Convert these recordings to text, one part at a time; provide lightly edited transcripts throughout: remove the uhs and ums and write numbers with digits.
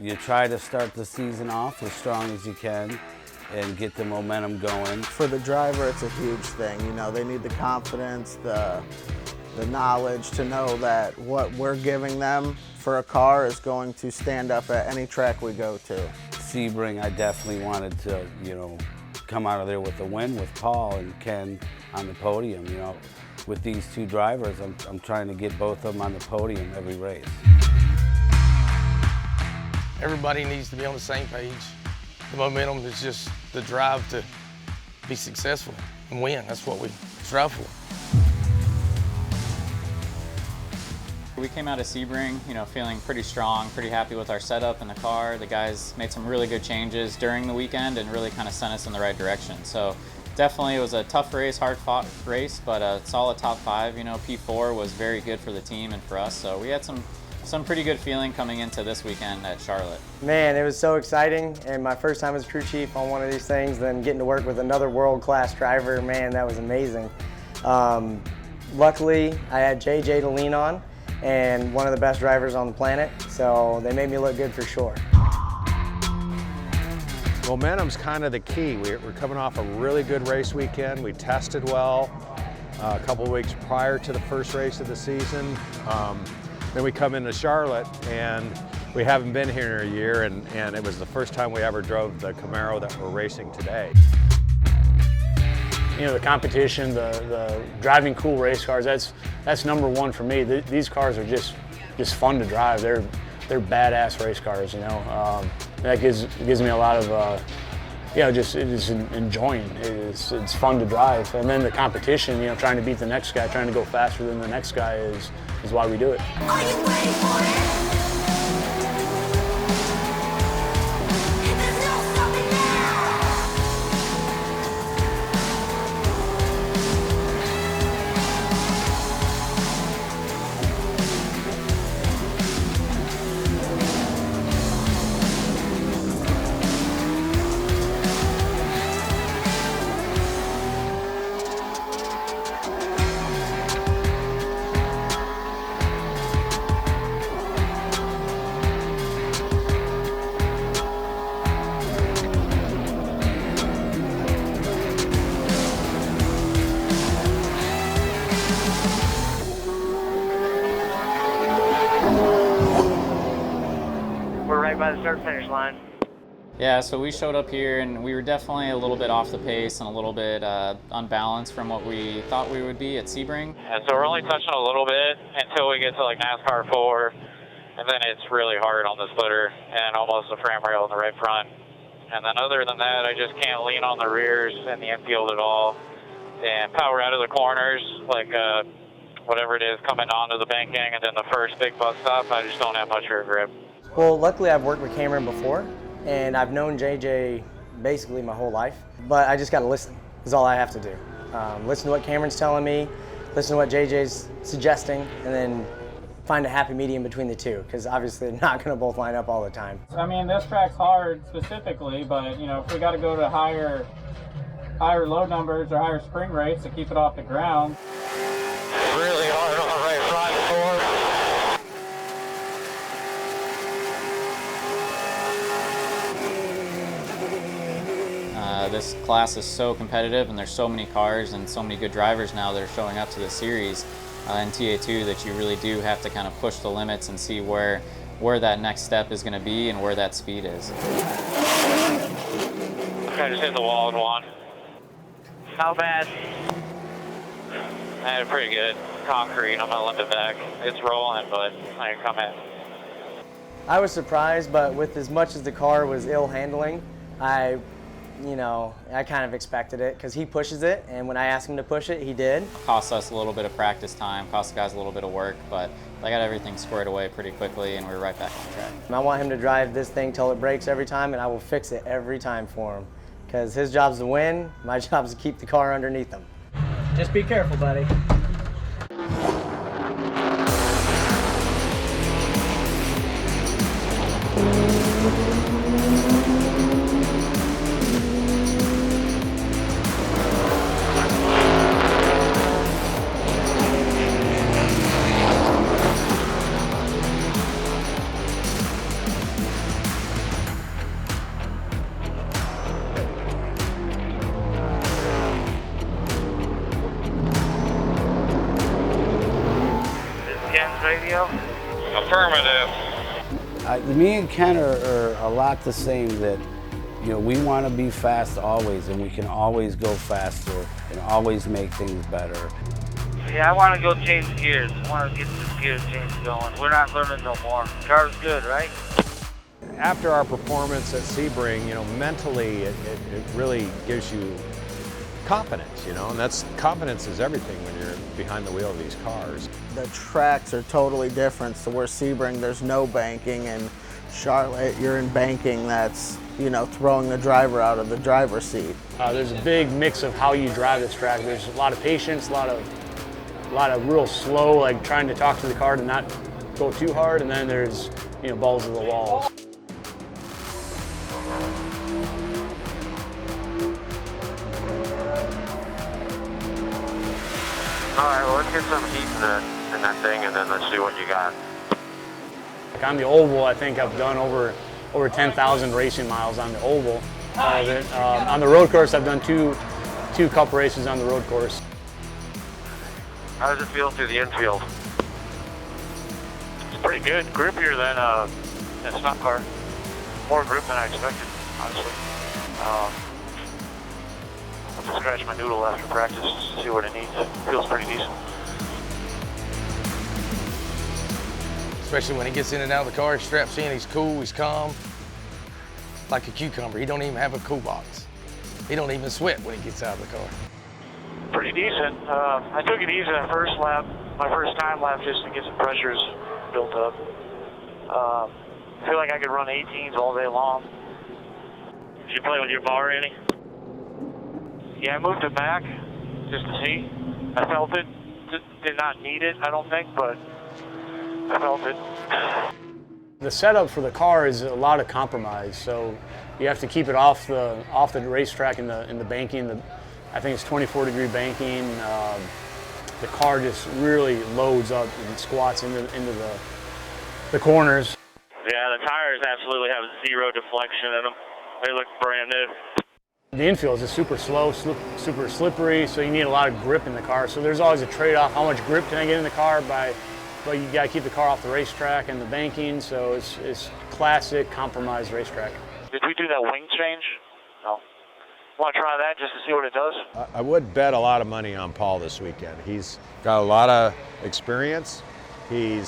You try to start the season off as strong as you can and get the momentum going. For the driver, it's a huge thing. You know, they need the confidence, the knowledge to know that what we're giving them for a car is going to stand up at any track we go to. Sebring, I definitely wanted to, come out of there with a win with Paul and Ken on the podium. With these two drivers, I'm trying to get both of them on the podium every race. Everybody needs to be on the same page. The momentum is just the drive to be successful and win. That's what we strive for. We came out of Sebring, feeling pretty strong, pretty happy with our setup in the car. The guys made some really good changes during the weekend and really kind of sent us in the right direction. So definitely it was a tough race, hard-fought race, but a solid top 5. P4 was very good for the team and for us. So we had some pretty good feeling coming into this weekend at Charlotte. Man, it was so exciting, and my first time as crew chief on one of these things, then getting to work with another world-class driver, man, that was amazing. Luckily, I had JJ to lean on, and one of the best drivers on the planet, so they made me look good for sure. Momentum's kind of the key. We're coming off a really good race weekend. We tested well a couple of weeks prior to the first race of the season. Then we come into Charlotte, and we haven't been here in a year, and it was the first time we ever drove the Camaro that we're racing today. The competition, the driving cool race cars, that's number one for me. These cars are just fun to drive. They're badass race cars, That gives me a lot of, just enjoying. It's fun to drive. And then the competition, trying to beat the next guy, trying to go faster than the next guy is why we do it. Are you ready for it? There's no stopping now! By the start-finish line. Yeah, so we showed up here and we were definitely a little bit off the pace and a little bit unbalanced from what we thought we would be at Sebring. And so we're only touching a little bit until we get to like NASCAR 4, and then it's really hard on the splitter and almost the frame rail in the right front. And then other than that, I just can't lean on the rears in the infield at all and power out of the corners, like whatever it is coming onto the banking, and then the first big bus stop, I just don't have much rear grip. Well, luckily I've worked with Cameron before, and I've known JJ basically my whole life, but I just got to listen, is all I have to do. Listen to what Cameron's telling me, listen to what JJ's suggesting, and then find a happy medium between the two, because obviously they're not going to both line up all the time. I mean, this track's hard specifically, but if we got to go to higher load numbers or higher spring rates to keep it off the ground. Really hard on the right front four. This class is so competitive and there's so many cars and so many good drivers now that are showing up to the series in TA2 that you really do have to kind of push the limits and see where that next step is going to be and where that speed is. I just hit the wall in one. How bad? I had pretty good concrete. I'm gonna limp it back. It's rolling, but I can come in. I was surprised, but with as much as the car was ill handling, I kind of expected it because he pushes it, and when I asked him to push it, he did. Cost us a little bit of practice time, cost the guys a little bit of work, but I got everything squared away pretty quickly and we were right back on track. I want him to drive this thing till it breaks every time, and I will fix it every time for him because his job's to win, my job's to keep the car underneath him. Just be careful, buddy. Affirmative. Me and Ken are a lot the same, that we want to be fast always, and we can always go faster and always make things better. Yeah, I want to go change gears. I want to get this gear change going. We're not learning no more. Car's good, right? After our performance at Sebring, mentally it really gives you confidence, and confidence is everything when you're behind the wheel of these cars. The tracks are totally different. So where Sebring, there's no banking, and Charlotte, you're in banking that's, throwing the driver out of the driver's seat. There's a big mix of how you drive this track. There's a lot of patience, a lot of real slow, like trying to talk to the car to not go too hard, and then there's, balls to the walls. All right, well, let's get some heat in that thing, and then let's see what you got. Like on the oval, I think I've done over 10,000 racing miles on the oval. On the road course, I've done two cup races on the road course. How does it feel through the infield? It's pretty good, grippier than stock car. More grip than I expected, honestly. I'll have to scratch my noodle after practice to see what it needs. Feels pretty decent. Especially when he gets in and out of the car, he straps in, he's cool, he's calm. Like a cucumber, he don't even have a cool box. He don't even sweat when he gets out of the car. Pretty decent. I took it easy that first lap, my first time lap, just to get some pressures built up. I feel like I could run 18s all day long. Did you play with your bar any? Yeah, I moved it back just to see. I felt it. Did not need it, I don't think, but I felt it. The setup for the car is a lot of compromise, so you have to keep it off the racetrack in the banking. I think it's 24-degree banking. The car just really loads up and squats into the corners. Yeah, the tires absolutely have zero deflection in them. They look brand new. The infield is just super slow, super slippery, so you need a lot of grip in the car. So there's always a trade-off. How much grip can I get in the car but you got to keep the car off the racetrack and the banking, so it's classic compromised racetrack. Did we do that wing change? No. Want to try that just to see what it does? I would bet a lot of money on Paul this weekend. He's got a lot of experience. He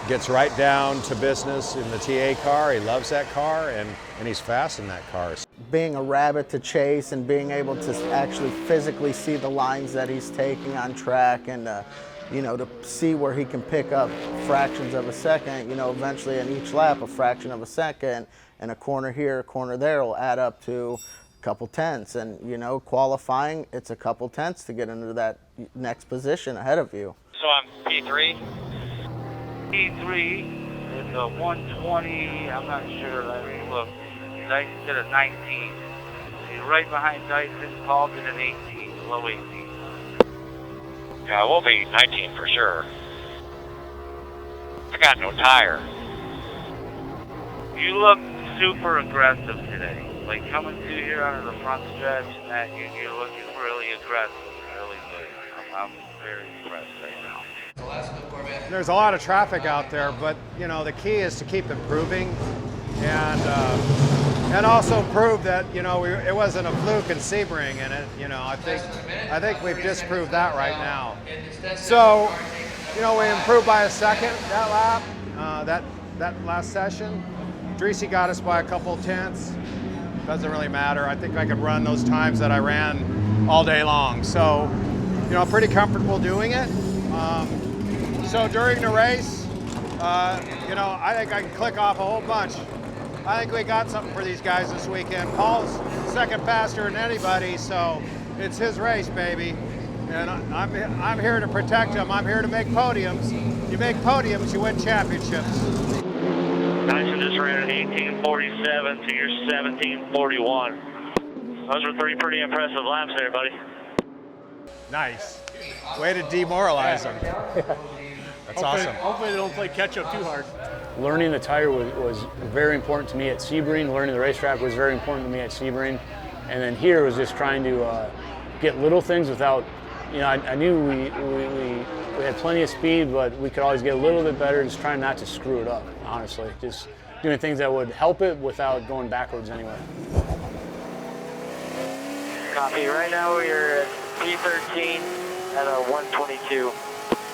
gets right down to business in the TA car. He loves that car, and he's fast in that car. Being a rabbit to chase and being able to actually physically see the lines that he's taking on track, and to see where he can pick up fractions of a second, eventually in each lap, a fraction of a second, and a corner here, a corner there will add up to a couple tenths. And, qualifying, it's a couple tenths to get into that next position ahead of you. So I'm P3? P3 is a 120, I'm not sure, let me look. Dyson did a 19. He's right behind Dyson, Paul did an 18, low 18. Yeah, we'll be 19 for sure. I got no tire. You look super aggressive today. Like coming through here onto the front stretch and that, you're looking really aggressive, really good. I'm very impressed right now. There's a lot of traffic out there, but the key is to keep improving, and also prove that it wasn't a fluke in Sebring, and I think we've disproved that right now. So we improved by a second that lap, that last session. Dreesy got us by a couple tenths. Doesn't really matter. I think I could run those times that I ran all day long. So pretty comfortable doing it. So during the race, I think I can click off a whole bunch. I think we got something for these guys this weekend. Paul's second faster than anybody, so it's his race, baby. And I'm here to protect him. I'm here to make podiums. You make podiums, you win championships. Dyson just ran an 18:47 to your 17:41. Those were three pretty impressive laps there, buddy. Nice. Way to demoralize them. That's awesome. Hopefully they don't play catch up too hard. Learning the tire was very important to me at Sebring. Learning the racetrack was very important to me at Sebring. And then here was just trying to get little things without, I knew we We had plenty of speed, but we could always get a little bit better, just trying not to screw it up, honestly. Just doing things that would help it without going backwards anyway. Copy. Right now we're at P13 at a 122.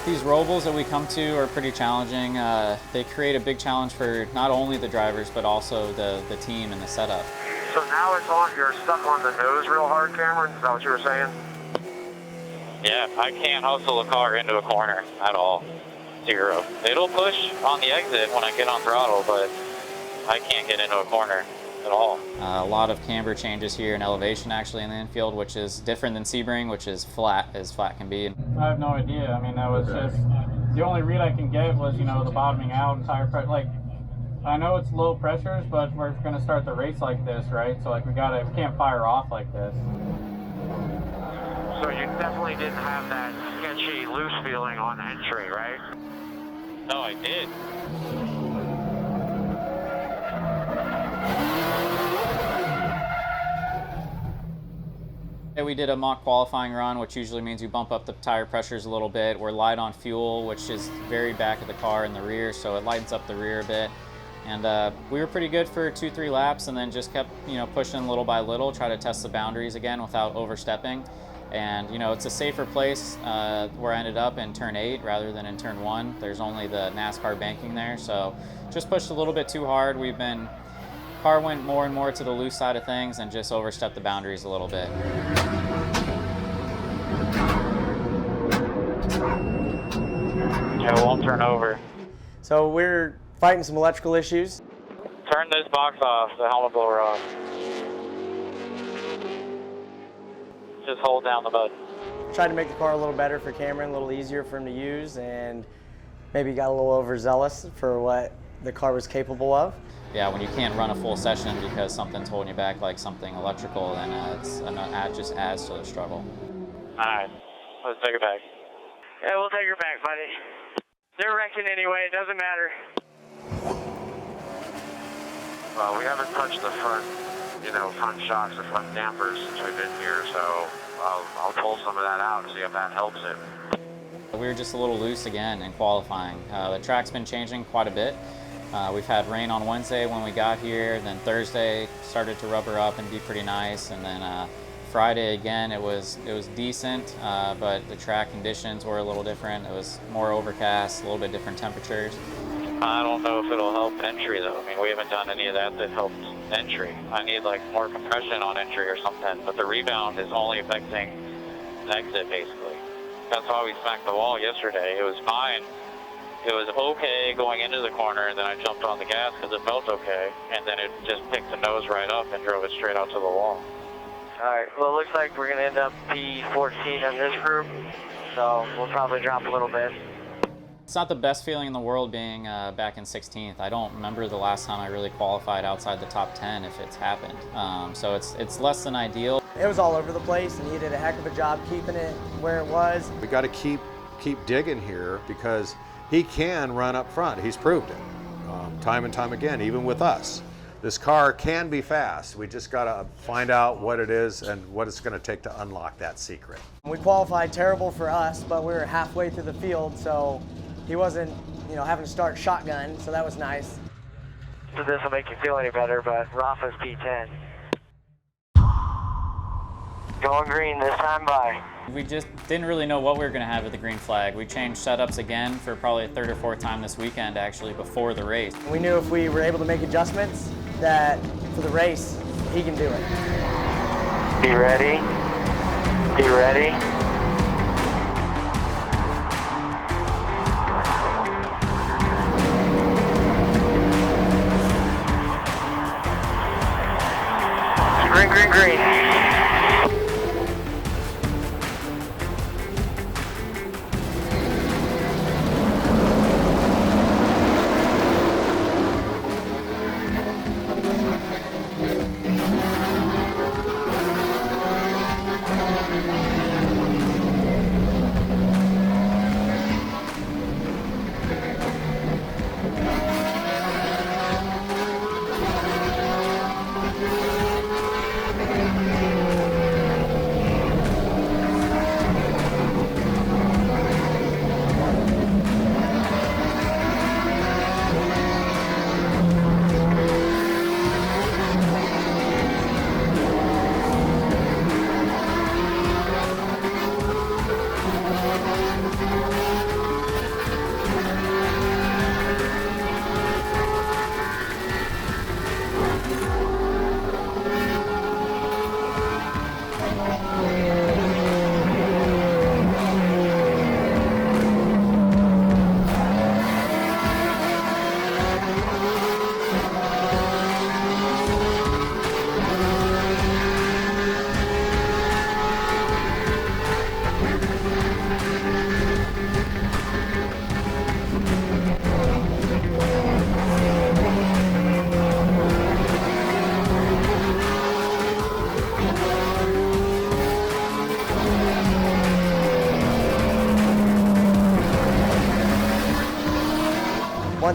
These robles that we come to are pretty challenging. They create a big challenge for not only the drivers, but also the team and the setup. So now it's on, you're stuck on the nose real hard, Cameron? Is that what you were saying? Yeah, I can't hustle a car into a corner at all. Zero. It'll push on the exit when I get on throttle, but I can't get into a corner at all. A lot of camber changes here in elevation actually in the infield, which is different than Sebring, which is flat as flat can be. I have no idea. I mean, that was just, the only read I can get was, you know, the bottoming out and tire pressure. Like, I know it's low pressures, but we're going to start the race like this, right? So, like, we can't fire off like this. So you definitely didn't have that sketchy, loose feeling on entry, right? No, I did. We did a mock qualifying run, which usually means you bump up the tire pressures a little bit. We're light on fuel, which is very back of the car in the rear, so it lightens up the rear a bit. And we were pretty good for 2-3 laps, and then just kept, you know, pushing little by little, try to test the boundaries again without overstepping. And you know, it's a safer place where I ended up in turn 8 rather than in turn 1. There's only the NASCAR banking there, so just pushed a little bit too hard. Car went more and more to the loose side of things and just overstepped the boundaries a little bit. Yeah, it won't turn over. So we're fighting some electrical issues. Turn this box off, the helmet blower off. Just hold down the button. Tried to make the car a little better for Cameron, a little easier for him to use, and maybe got a little overzealous for what the car was capable of. Yeah, when you can't run a full session because something's holding you back, like something electrical, then it just adds to the struggle. All right, let's take it back. Yeah, we'll take her back, buddy. They're wrecking anyway, it doesn't matter. Well, we haven't touched the front, front shocks, the front dampers since we've been here, so I'll pull some of that out and see if that helps it. We were just a little loose again in qualifying. The track's been changing quite a bit. We've had rain on Wednesday when we got here, then Thursday started to rubber up and be pretty nice, and then Friday again it was decent, but the track conditions were a little different. It was more overcast, a little bit different temperatures. I don't know if it'll help entry though. I mean, we haven't done any of that helped entry. I need like more compression on entry or something, but the rebound is only affecting the exit basically. That's why we smacked the wall yesterday. It was fine. It was okay going into the corner, and then I jumped on the gas because it felt okay, and then it just picked the nose right up and drove it straight out to the wall. Alright, well it looks like we're going to end up P14 on this group, so we'll probably drop a little bit. It's not the best feeling in the world being back in 16th. I don't remember the last time I really qualified outside the top 10 if it's happened. So it's less than ideal. It was all over the place, and he did a heck of a job keeping it where it was. We got to keep digging here because he can run up front. He's proved it time and time again, even with us. This car can be fast. We just got to find out what it is and what it's going to take to unlock that secret. We qualified terrible for us, but we were halfway through the field, so he wasn't, having to start shotgun, so that was nice. So this will make you feel any better, but Rafa's P10. Going green this time by. We just didn't really know what we were going to have with the green flag. We changed setups again for probably a third or fourth time this weekend, actually, before the race. We knew if we were able to make adjustments, that for the race, he can do it. Be ready. Be ready. Green, green, green.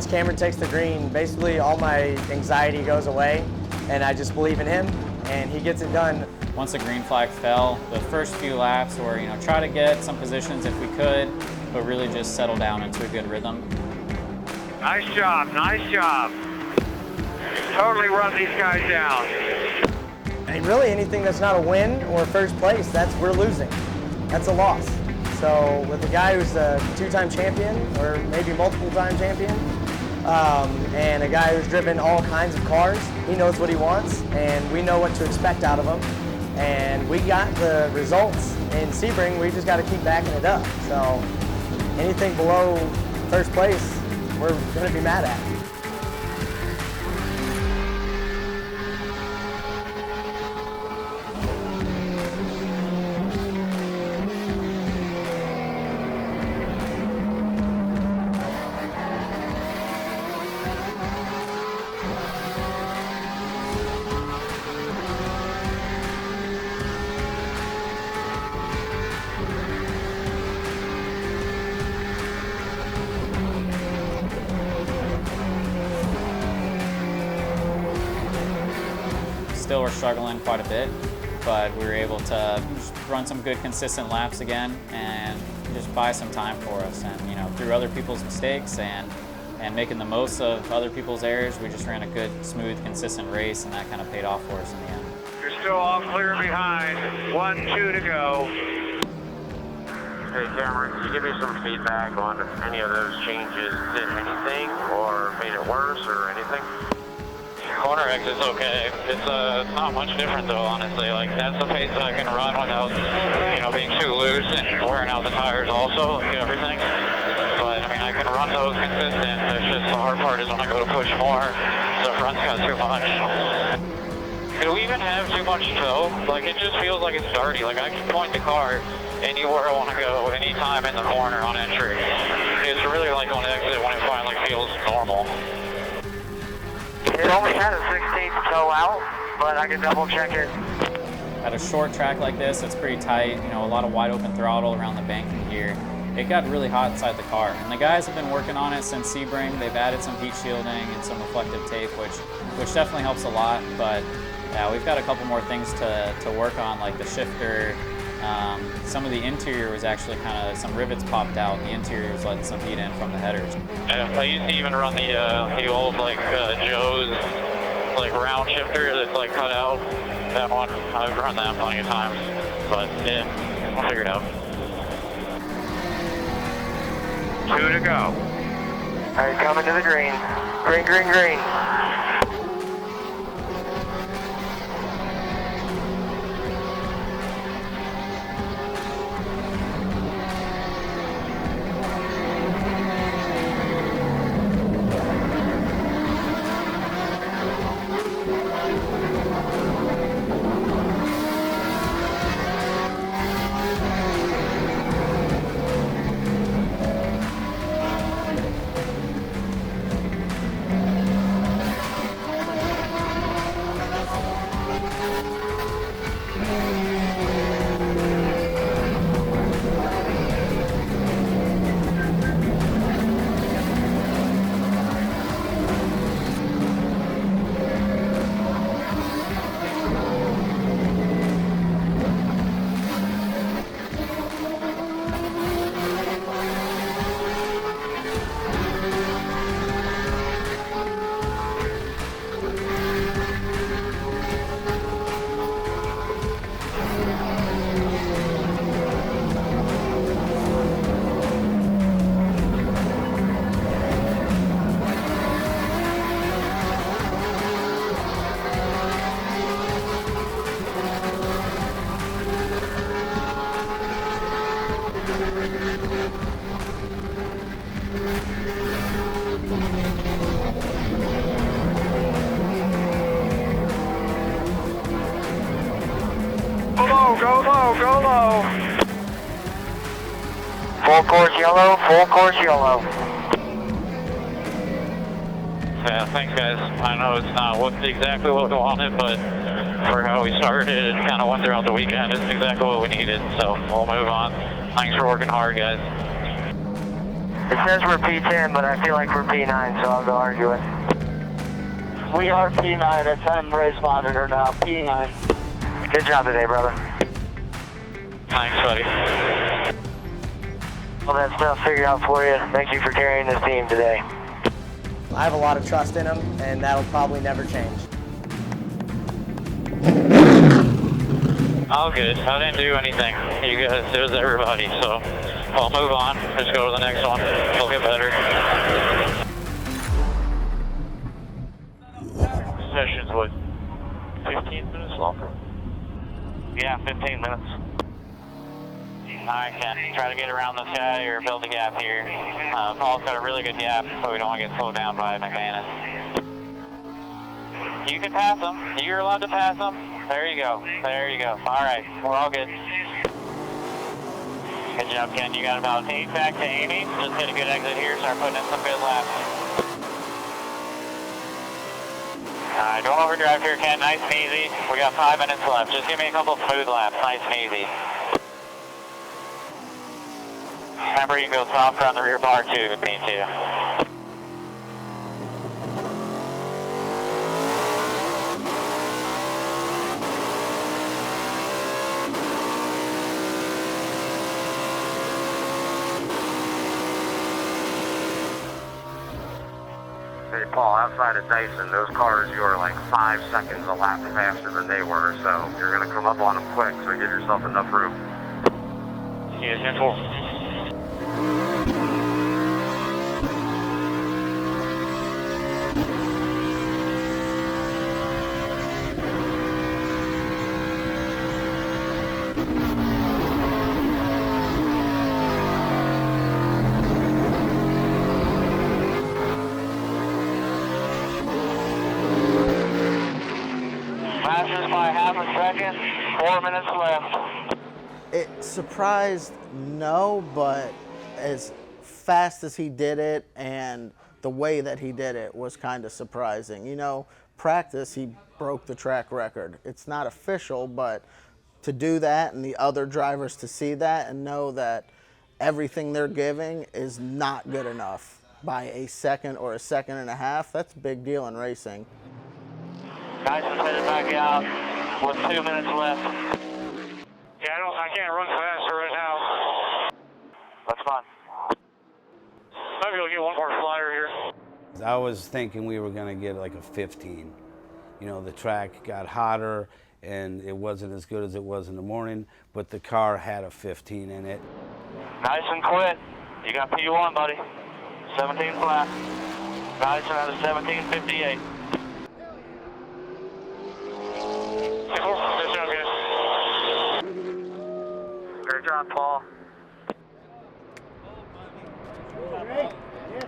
once Cameron takes the green, basically all my anxiety goes away, and I just believe in him, and he gets it done. Once the green flag fell, the first few laps were, try to get some positions if we could, but really just settle down into a good rhythm. Nice job, nice job. Totally run these guys down. And really anything that's not a win or first place, we're losing. That's a loss. So with a guy who's a two-time champion, or maybe multiple-time champion, and a guy who's driven all kinds of cars, he knows what he wants, and we know what to expect out of him. And we got the results in Sebring, we just got to keep backing it up. So anything below first place, we're going to be mad at. Still we're struggling quite a bit, but we were able to just run some good consistent laps again and just buy some time for us. And through other people's mistakes and making the most of other people's errors, we just ran a good, smooth, consistent race, and that kind of paid off for us in the end. You're still all clear behind. 1, 2 to go. Hey Cameron, can you give me some feedback on if any of those changes did anything or made it worse or anything? Corner exit's okay. It's not much different though, honestly. Like that's the pace that I can run without, being too loose and wearing out the tires also, everything. But I mean, I can run those consistent. It's just the hard part is when I go to push more, the front's got too much. Do we even have too much toe? Like it just feels like it's dirty. Like I can point the car anywhere I want to go, anytime in the corner on entry. It's really like on exit when it finally feels normal. It only had a 16th toe out, but I can double check it. At a short track like this, it's pretty tight, a lot of wide open throttle around the banking gear. It got really hot inside the car, and the guys have been working on it since Sebring. They've added some heat shielding and some reflective tape, which definitely helps a lot, but yeah, we've got a couple more things to work on, like the shifter. Some of the interior was actually some rivets popped out, and the interior was letting some heat in from the headers. I used to even run the old Joe's round shifter that's cut out. That one, I've run that plenty of times, but yeah, I'll figure it out. 2 to go. All right, coming to the green. Green, green, green. Go low, go low. Full course yellow, full course yellow. Yeah, thanks guys. I know it's not exactly what we wanted, but for how we started and kind of went throughout the weekend, it's exactly what we needed. So we'll move on. Thanks for working hard, guys. It says we're P10, but I feel like we're P9, so I'll go argue it. We are P9. It's on race monitor now. P9. Good job today, brother. Thanks, buddy. All that stuff figured out for you. Thank you for carrying this team today. I have a lot of trust in him, and that'll probably never change. All good. I didn't do anything. You guys, it was everybody, so I'll move on. Just go to the next one. It'll get better. Session's what, 15 minutes longer? Yeah, 15 minutes. Alright, Ken, try to get around this guy or build a gap here. Paul's got a really good gap, so we don't want to get slowed down by McManus. You can pass him. You're allowed to pass him. There you go. There you go. Alright, we're all good. Good job, Ken. You got about 8 back to Amy. Just hit a good exit here, start putting in some good laps. Alright, don't overdrive here, Ken. Nice and easy. We got 5 minutes left. Just give me a couple smooth laps. Nice and easy. Remember, you can go softer on the rear bar too if you need to. Hey, Paul, outside of Dyson, those cars, you are like 5 seconds a lap faster than they were, so you're going to come up on them quick, so give yourself enough room. Yeah, 10-4. Fastest by half a second, 4 minutes left. It surprised, no, but as fast as he did it and the way that he did it was kind of surprising. You know, practice, he broke the track record. It's not official, but to do that and the other drivers to see that and know that everything they're giving is not good enough by a second or a second and a half, that's a big deal in racing. Guys, let's head it back out with 2 minutes left. Yeah, I can't run faster right now. That's fine. Maybe we'll get one more flyer here. I was thinking we were going to get like a 15. You know, the track got hotter and it wasn't as good as it was in the morning, but the car had a 15 in it. Nice and quick. You got P1, buddy. 17 flat. Nice and out of 17:58. Good job, guys. Great job, Paul.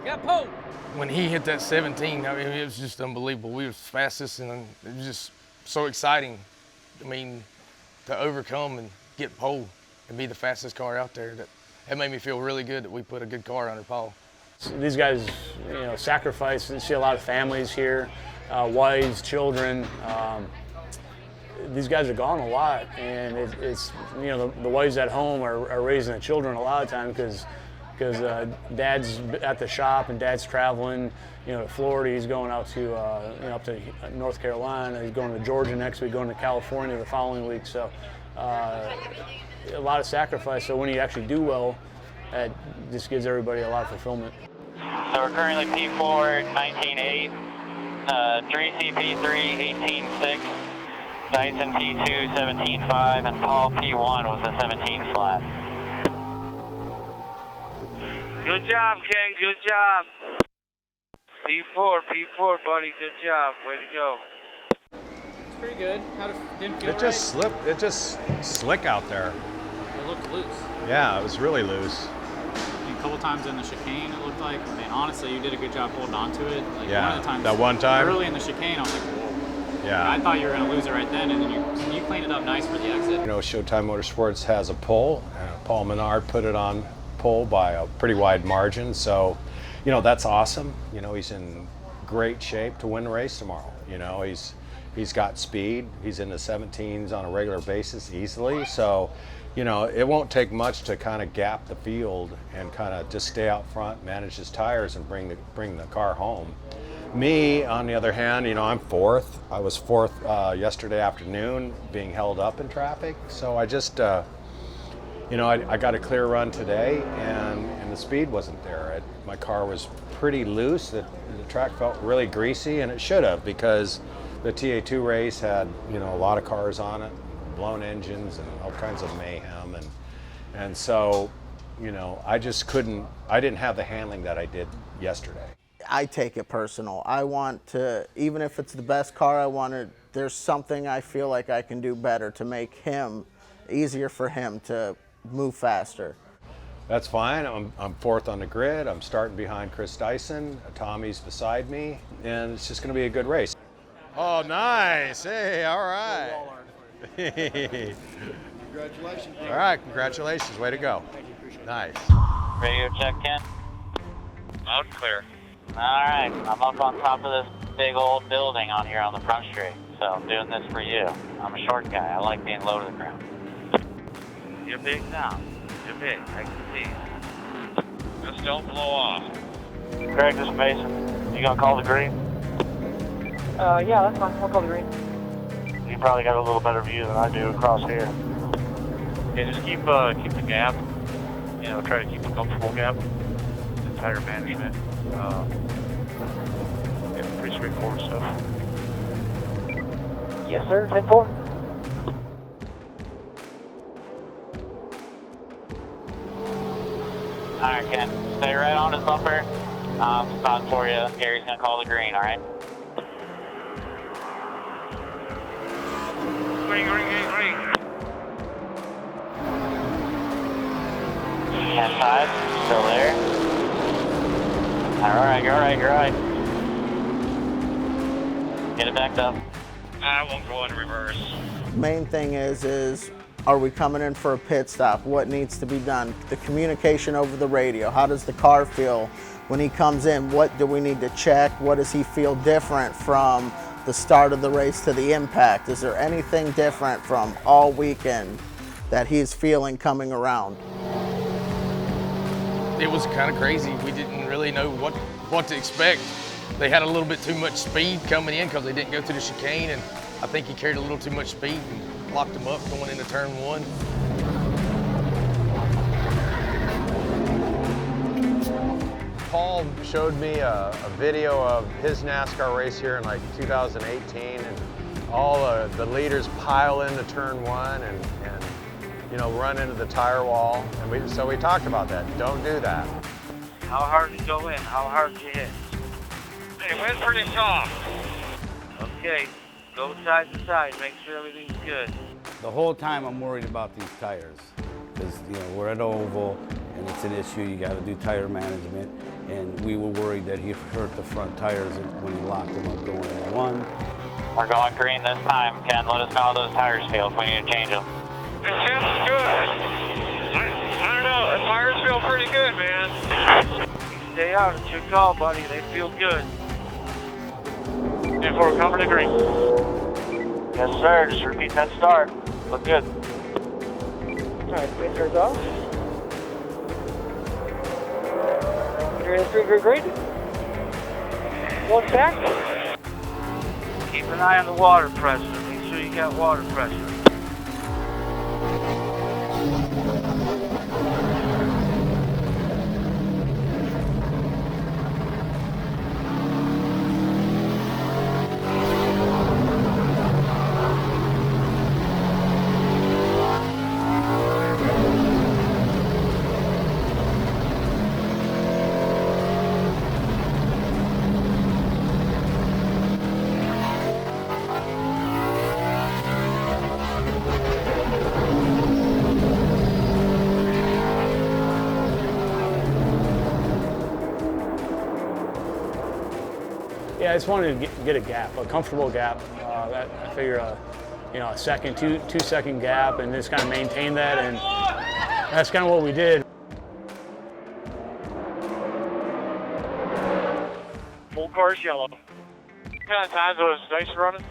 Got Pope. When he hit that 17, I mean, it was just unbelievable. We were fastest, and it was just so exciting. I mean, to overcome and get pole and be the fastest car out there, that made me feel really good that we put a good car under Paul. So these guys, you know, sacrifice. You see a lot of families here, wives, children. These guys are gone a lot, and it's you know, the wives at home are raising the children a lot of times because dad's at the shop and dad's traveling, you know, to Florida. He's going out to you know, up to North Carolina. He's going to Georgia next week, going to California the following week. So a lot of sacrifice. So when you actually do well, that just gives everybody a lot of fulfillment. So we're currently P4 19.8, 3CP3 18.6, Dyson P2 17.5, and Paul P1 was a 17 flat. Good job, Ken. Good job. P4, buddy. Good job. Way to go. It's pretty good. Didn't feel It just slipped. It just slick out there. It looked loose. Yeah, it was really loose. I mean, a couple times in the chicane, it looked like. I mean, honestly, you did a good job holding on to it. Like, Yeah, one of the times, that one time? early in the chicane, I was like, whoa. Yeah. I thought you were going to lose it right then, and then you cleaned it up nice for the exit. You know, Showtime Motorsports has a pole. Paul Menard put it on pole by a pretty wide margin. So, you know, that's awesome. You know, he's in great shape to win the race tomorrow. You know, he's He's got speed. He's in the 17s on a regular basis easily. So, you know, it won't take much to kind of gap the field and kind of just stay out front, manage his tires, and bring the car home. Me, on the other hand, you know, I'm fourth. I was fourth yesterday afternoon, being held up in traffic. So I just, you know, I got a clear run today, and the speed wasn't there. My car was pretty loose. The track felt really greasy, and it should have, because the TA2 race had, you know, a lot of cars on it, blown engines and all kinds of mayhem, and so, you know, I didn't have the handling that I did yesterday. I take it personal. I want to, even if it's the best car, there's something I feel like I can do better to make him, easier for him to move faster. That's fine. I'm fourth on the grid. I'm starting behind Chris Dyson. Tommy's beside me, and it's just going to be a good race. Oh, nice. Hey, all right. Congratulations. All right, congratulations. Way to go. Thank you. Appreciate it. Nice. Radio check, Ken. Loud and clear. All right, I'm up on top of this big old building on here on the front street, so I'm doing this for you. I'm a short guy. I like being low to the ground. You're big now. You're big. I can see. Just don't blow off. Greg, this is Mason. You gonna call the green? Yeah, that's fine. I'll call the green. You probably got a little better view than I do across here. Yeah, just keep the gap. You know, try to keep a comfortable gap. The tire management. Yeah, pretty straightforward stuff. Yes, sir. 10-4. All right, Ken. Stay right on his bumper. Spot for you. Gary's gonna call the green, all right? Green. 10-5. Still there. All right. Get it backed up. I won't go in reverse. Main thing is are we coming in for a pit stop? What needs to be done? The communication over the radio. How does the car feel when he comes in? What do we need to check? What does he feel different from the start of the race to the impact? Is there anything different from all weekend that he's feeling coming around? It was kind of crazy. We didn't really know what to expect. They had a little bit too much speed coming in because they didn't go through the chicane, and I think he carried a little too much speed and locked him up going into turn one. Paul showed me a video of his NASCAR race here in like 2018, and all the leaders pile into turn one and you know, run into the tire wall. And so we talked about that. Don't do that. How hard did you go in? How hard did you hit? It went pretty soft. Okay, go side to side. Make sure everything's good. The whole time I'm worried about these tires, because you know we're at oval and it's an issue. You got to do tire management, and we were worried that he hurt the front tires when he locked them up going into one. We're going green this time, Ken. Let us know how those tires feel if we need to change them. It feels good. I don't know. The tires feel pretty good, man. You stay out. It's your call, buddy. They feel good. And we're coming to green. Yes, sir. Just repeat that start. Look good. All right, green turns off. You're in 3 green. One back. Keep an eye on the water pressure. Make sure you got water pressure. Yeah, I just wanted to get a gap, a comfortable gap. I figure, you know, a second, two second gap, and just kind of maintain that, and that's kind of what we did. Full car's yellow. What kind of times was nice running?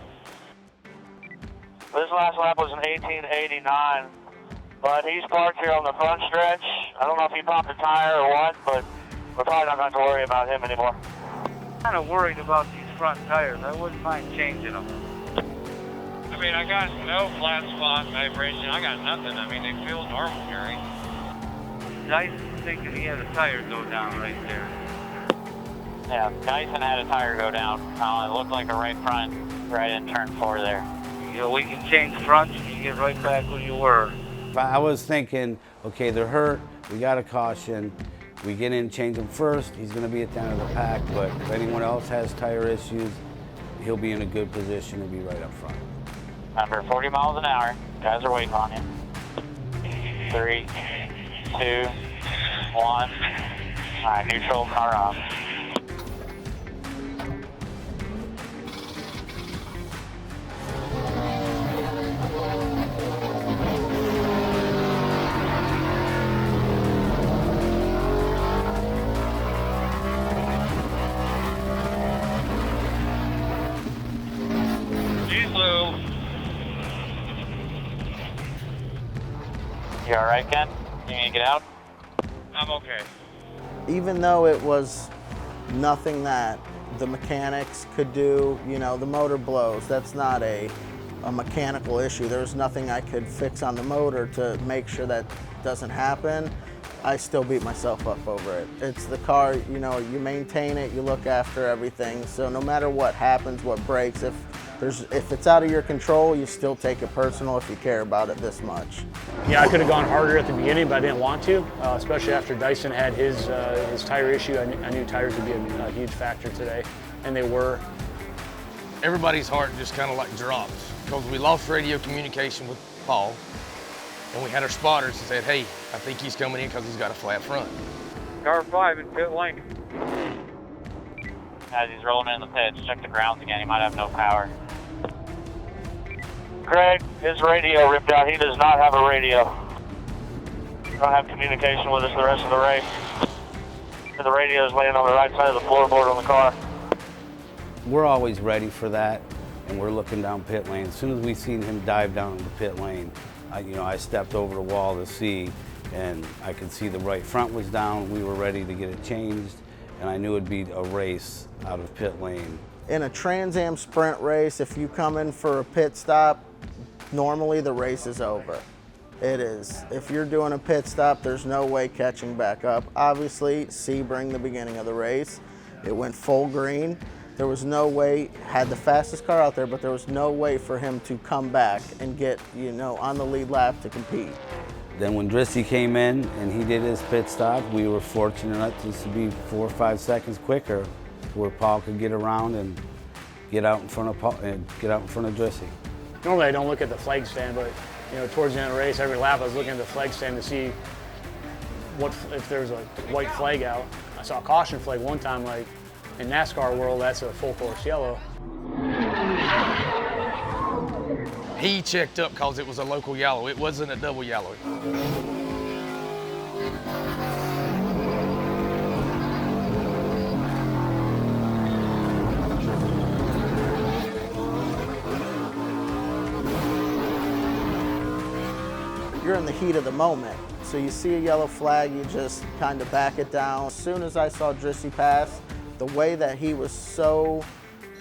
This last lap was an 1889, but he's parked here on the front stretch. I don't know if he popped a tire or what, but we're probably not going to worry about him anymore. I'm kind of worried about these front tires. I wouldn't mind changing them. I mean, I got no flat spot vibration. I got nothing. I mean, they feel normal, Gary. Dyson thinking he had a tire go down right there. Yeah, Dyson had a tire go down. It looked like a right front right in turn 4 there. You know, we can change fronts and you get right back where you were. I was thinking, okay, they're hurt, we got a caution, we get in, change them first, he's gonna be at the end of the pack, but if anyone else has tire issues, he'll be in a good position to be right up front. Under 40 miles an hour, guys are waiting on you. 3, 2, 1. All right, neutral, car off. You all right, Ken? You need to get out? I'm okay. Even though it was nothing that the mechanics could do, you know, the motor blows. That's not a mechanical issue. There's nothing I could fix on the motor to make sure that doesn't happen. I still beat myself up over it. It's the car, you know, you maintain it, you look after everything. So no matter what happens, what breaks, if it's out of your control, you still take it personal if you care about it this much. Yeah, I could have gone harder at the beginning, but I didn't want to, especially after Dyson had his tire issue. I knew tires would be a huge factor today, and they were. Everybody's heart just kind of like dropped because we lost radio communication with Paul, and we had our spotters and said, hey, I think he's coming in because he's got a flat front. Car 5 in pit lane. As he's rolling in the pits, check the grounds again. He might have no power. Craig, his radio ripped out. He does not have a radio. Don't have communication with us the rest of the race. And the radio is laying on the right side of the floorboard on the car. We're always ready for that, and we're looking down pit lane. As soon as we seen him dive down into pit lane, I stepped over the wall to see, and I could see the right front was down. We were ready to get it changed, and I knew it'd be a race out of pit lane. In a Trans Am sprint race, if you come in for a pit stop, normally the race is over. It is. If you're doing a pit stop, there's no way catching back up. Obviously, Sebring, the beginning of the race, it went full green. There was no way, had the fastest car out there, but there was no way for him to come back and get, you know, on the lead lap to compete. Then when Drissy came in and he did his pit stop, we were fortunate enough to be 4 or 5 seconds quicker where Paul could get around and get out in front of Paul and get out in front of Drissy. Normally I don't look at the flag stand, but you know, towards the end of the race, every lap I was looking at the flag stand to see if there was a white flag out. I saw a caution flag one time, like in NASCAR world, that's a full course yellow. He checked up because it was a local yellow. It wasn't a double yellow. You're in the heat of the moment. So you see a yellow flag, you just kind of back it down. As soon as I saw Drissy pass, the way that he was so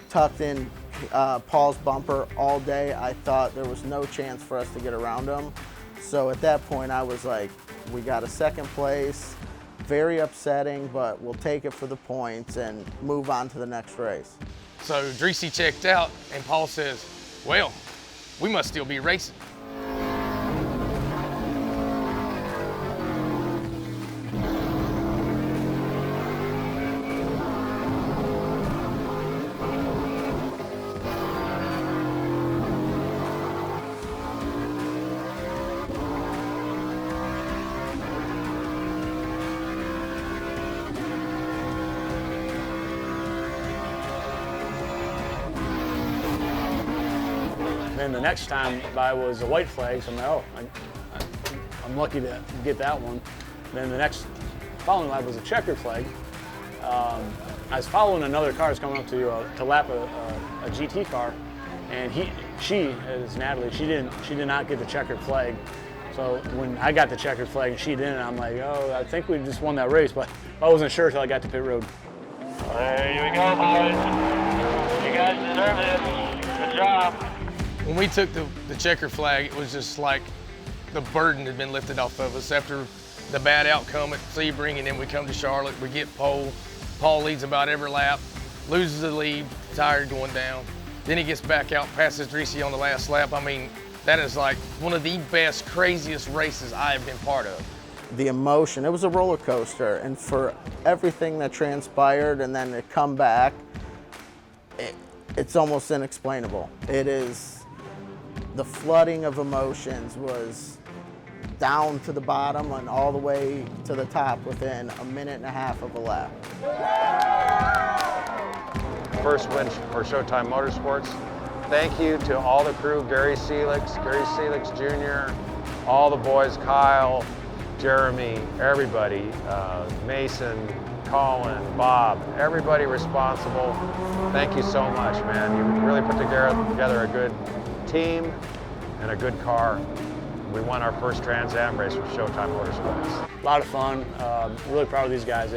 tucked in Paul's bumper all day, I thought there was no chance for us to get around him. So at that point, I was like, we got a second place. Very upsetting, but we'll take it for the points and move on to the next race. So Drissy checked out, and Paul says, well, we must still be racing. Then the next time by was a white flag, so I'm like, oh, I'm lucky to get that one. Then the next following lap was a checkered flag. I was following another car that's coming up to lap a GT car, and she, as Natalie, she did not get the checkered flag. So when I got the checkered flag and she didn't, I'm like, oh, I think we just won that race, but I wasn't sure until I got to pit road. There we go, boys. You guys deserve this. Good job. When we took the checker flag, it was just like the burden had been lifted off of us after the bad outcome at Sebring, and then we come to Charlotte, we get pole. Paul leads about every lap, loses the lead, tire going down. Then he gets back out, passes Dreesy on the last lap. I mean, that is like one of the best, craziest races I have been part of. The emotion, it was a roller coaster, and for everything that transpired and then to come back, it's almost inexplainable. It is, the flooding of emotions was down to the bottom and all the way to the top within a minute and a half of a lap. First win for Showtime Motorsports. Thank you to all the crew, Gary Seelix Jr., all the boys, Kyle, Jeremy, everybody, Mason, Colin, Bob, everybody responsible. Thank you so much, man. You really put together a good team and a good car. We won our first Trans Am race with Showtime Motorsports. A lot of fun. Really proud of these guys.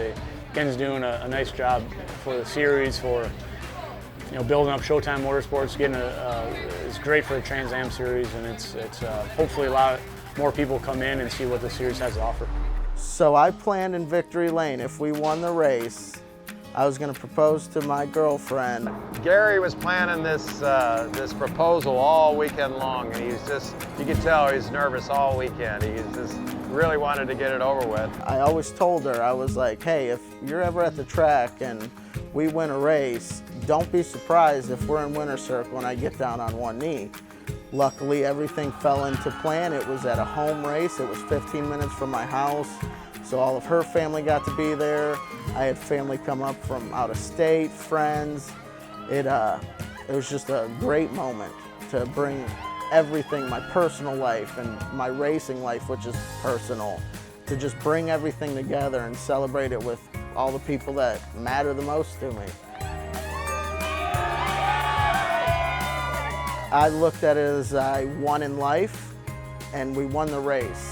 Ken's doing a nice job for the series, for building up Showtime Motorsports. It's great for the Trans Am series, and it's hopefully a lot more people come in and see what the series has to offer. So I planned in Victory Lane, if we won the race, I was going to propose to my girlfriend. Gary was planning this proposal all weekend long, and you could tell he's nervous all weekend. He just really wanted to get it over with. I always told her, I was like, hey, if you're ever at the track and we win a race, don't be surprised if we're in winner's circle and I get down on one knee. Luckily, everything fell into plan. It was at a home race. It was 15 minutes from my house. So all of her family got to be there. I had family come up from out of state, friends. It was just a great moment to bring everything, my personal life and my racing life, which is personal, to just bring everything together and celebrate it with all the people that matter the most to me. I looked at it as I won in life, and we won the race.